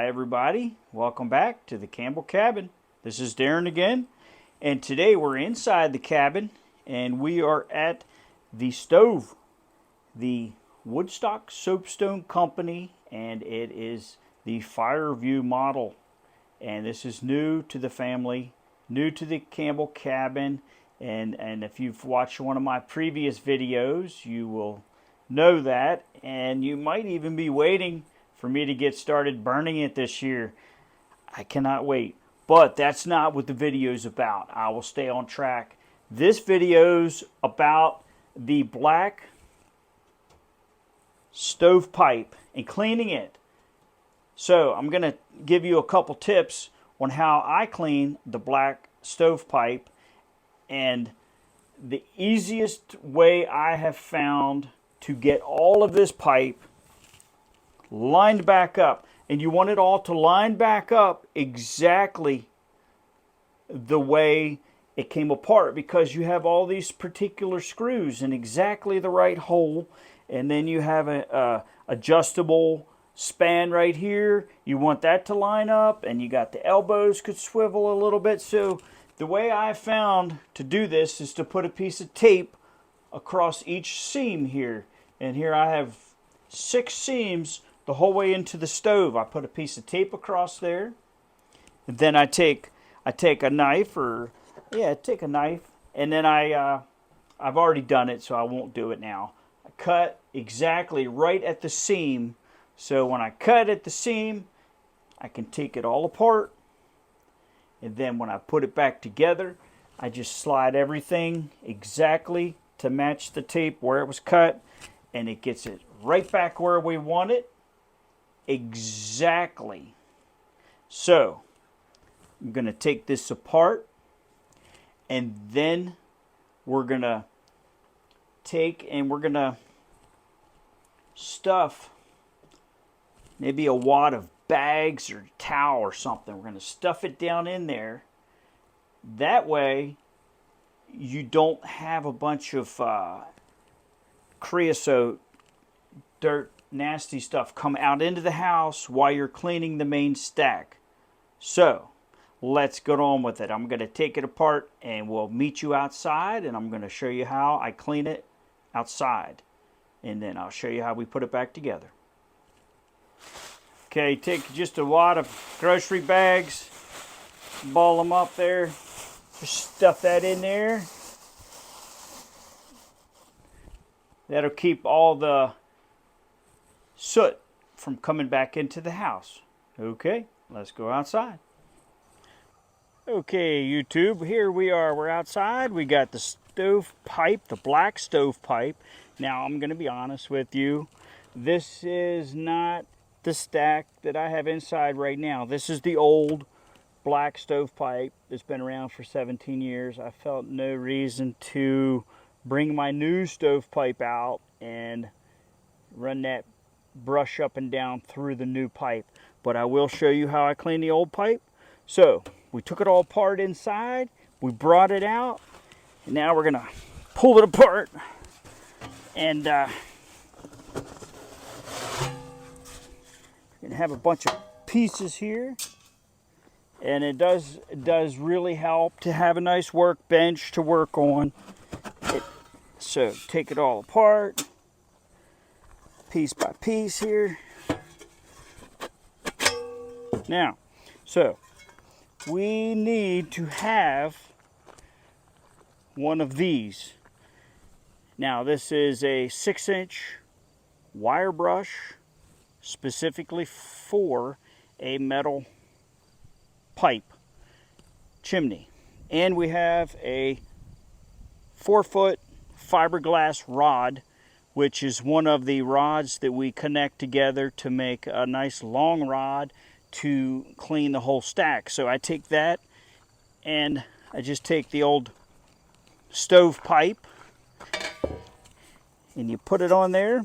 Hi everybody, welcome back to the Campbell Cabin. This is Darren again, and today we're inside the cabin and we are at the stove, the Woodstock Soapstone Company, and it is the Fireview model. And this is new to the family, new to the Campbell Cabin, and if you've watched one of my previous videos, you will know that, and you might even be waiting for me to get started burning it this year. I cannot wait. But that's not what the video's about. I will stay on track. This video's about the black stovepipe and cleaning it. So I'm going to give you a couple tips on how I clean the black stovepipe, and the easiest way I have found to get all of this pipe lined back up. And you want it all to line back up exactly the way it came apart, because you have all these particular screws in exactly the right hole, and then you have a adjustable span right here. You want that to line up, and you got the elbows could swivel a little bit. So the way I found to do this is to put a piece of tape across each seam here. And here I have 6 seams the whole way into the stove. I put a piece of tape across there, and then I take a knife, and then I've already done it, so I won't do it now. I cut exactly right at the seam, so when I cut at the seam, I can take it all apart, and then when I put it back together, I just slide everything exactly to match the tape where it was cut, and it gets it right back where we want it. Exactly. So I'm going to take this apart, and then we're going to stuff maybe a wad of bags or towel or something. We're going to stuff it down in there. That way you don't have a bunch of creosote, dirt, nasty stuff come out into the house while you're cleaning the main stack. So let's get on with it. I'm going to take it apart, and we'll meet you outside, and I'm going to show you how I clean it outside, and then I'll show you how we put it back together. Okay, take just a wad of grocery bags, ball them up there, just stuff that in there. That'll keep all the soot from coming back into the house. Okay, let's go outside. Okay, YouTube, here we are. We're outside. We got the stovepipe, the black stovepipe. Now, I'm going to be honest with you. This is not the stack that I have inside right now. This is the old black stovepipe that's been around for 17 years. I felt no reason to bring my new stovepipe out and run that brush up and down through the new pipe. But I will show you how I clean the old pipe. So we took it all apart inside, we brought it out, and now we're gonna pull it apart, and gonna have a bunch of pieces here. And it does really help to have a nice workbench to work on. So take it all apart, piece by piece here. Now, so we need to have one of these. Now, this is a 6-inch wire brush specifically for a metal pipe chimney. And we have a 4-foot fiberglass rod, which is one of the rods that we connect together to make a nice long rod to clean the whole stack. So I take that, and I just take the old stove pipe, and you put it on there,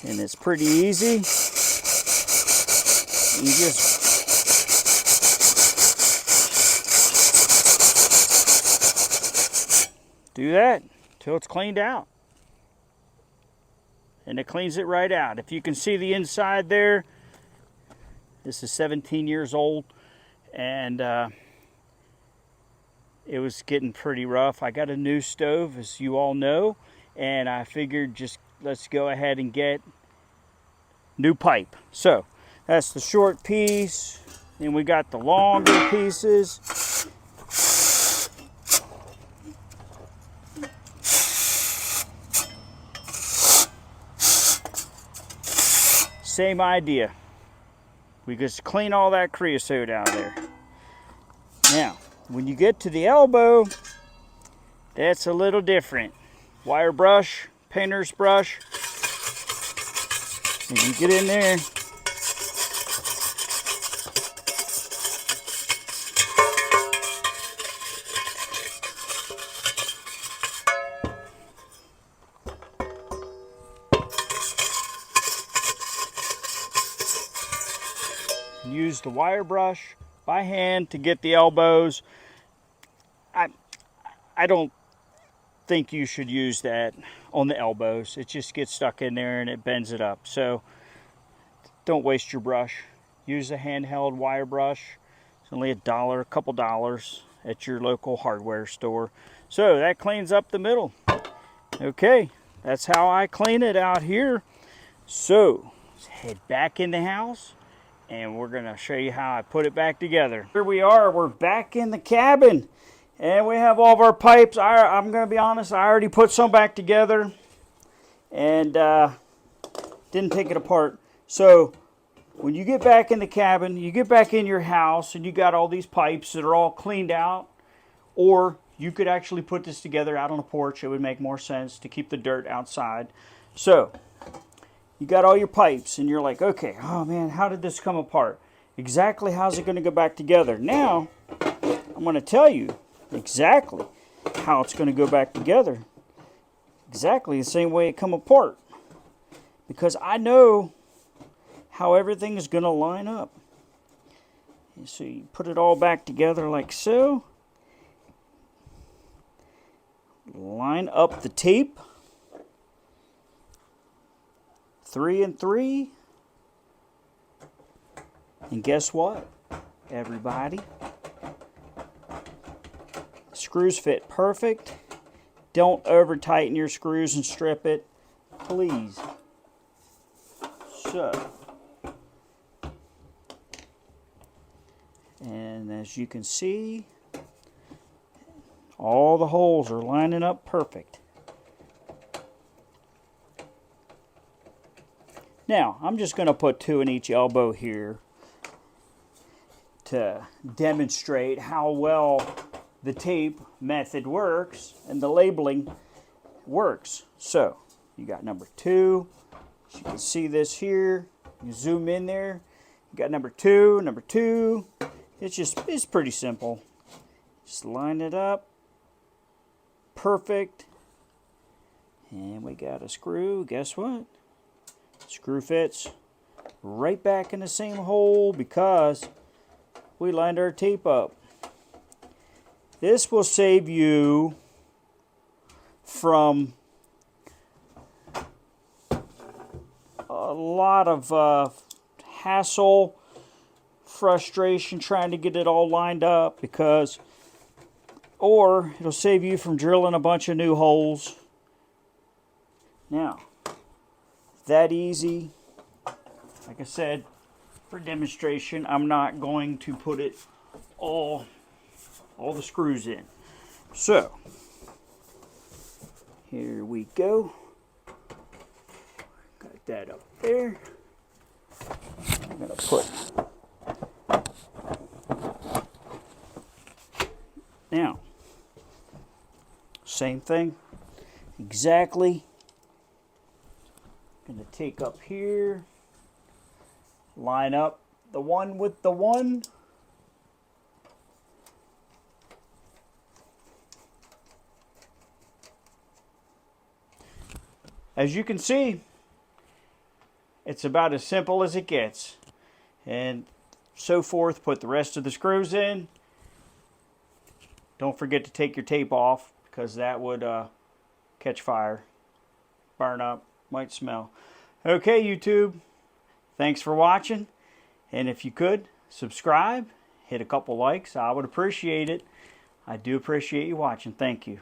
and it's pretty easy. You just do that till it's cleaned out. and it cleans it right out. If you can see the inside there, this is 17 years old, and it was getting pretty rough. I got a new stove, as you all know, and I figured just let's go ahead and get new pipe. So that's the short piece, and we got the longer pieces. Same idea. We just clean all that creosote out of there. Now, when you get to the elbow, that's a little different. Wire brush, painter's brush, and you get in there. Use the wire brush by hand to get the elbows. I don't think you should use that on the elbows. It just gets stuck in there and it bends it up. So don't waste your brush. Use a handheld wire brush. It's only $1, a couple dollars at your local hardware store. So that cleans up the middle. Okay, that's how I clean it out here. So let's head back in the house, and we're going to show you how I put it back together. Here we are, we're back in the cabin, and we have all of our pipes. I'm going to be honest, I already put some back together and didn't take it apart. So when you get back in the cabin, you get back in your house and you got all these pipes that are all cleaned out, or you could actually put this together out on the porch. It would make more sense to keep the dirt outside. So you got all your pipes and you're like, okay, oh man, how did this come apart? Exactly how's it going to go back together? Now, I'm going to tell you exactly how it's going to go back together. Exactly the same way it come apart. Because I know how everything is going to line up. So you put it all back together like so. Line up the tape. 3 and 3. And guess what, everybody? Screws fit perfect. Don't over tighten your screws and strip it, please. So, and as you can see, all the holes are lining up perfect. Now, I'm just going to put 2 in each elbow here to demonstrate how well the tape method works and the labeling works. So, you got number 2. As you can see this here. You zoom in there. You got number 2, number 2. It's pretty simple. Just line it up. Perfect. And we got a screw. Guess what? Screw fits right back in the same hole because we lined our tape up. This will save you from a lot of hassle, frustration trying to get it all lined up, or it'll save you from drilling a bunch of new holes. Now, that easy. Like I said, for demonstration, I'm not going to put it all the screws in. So, here we go. Got that up there. I'm going to put... Now, same thing. Exactly. Going to take up here. Line up the one with the one. As you can see, it's about as simple as it gets. And so forth, put the rest of the screws in. Don't forget to take your tape off because that would catch fire, burn up, Might smell. Okay, YouTube. Thanks for watching. And if you could, subscribe, hit a couple likes. I would appreciate it. I do appreciate you watching. Thank you.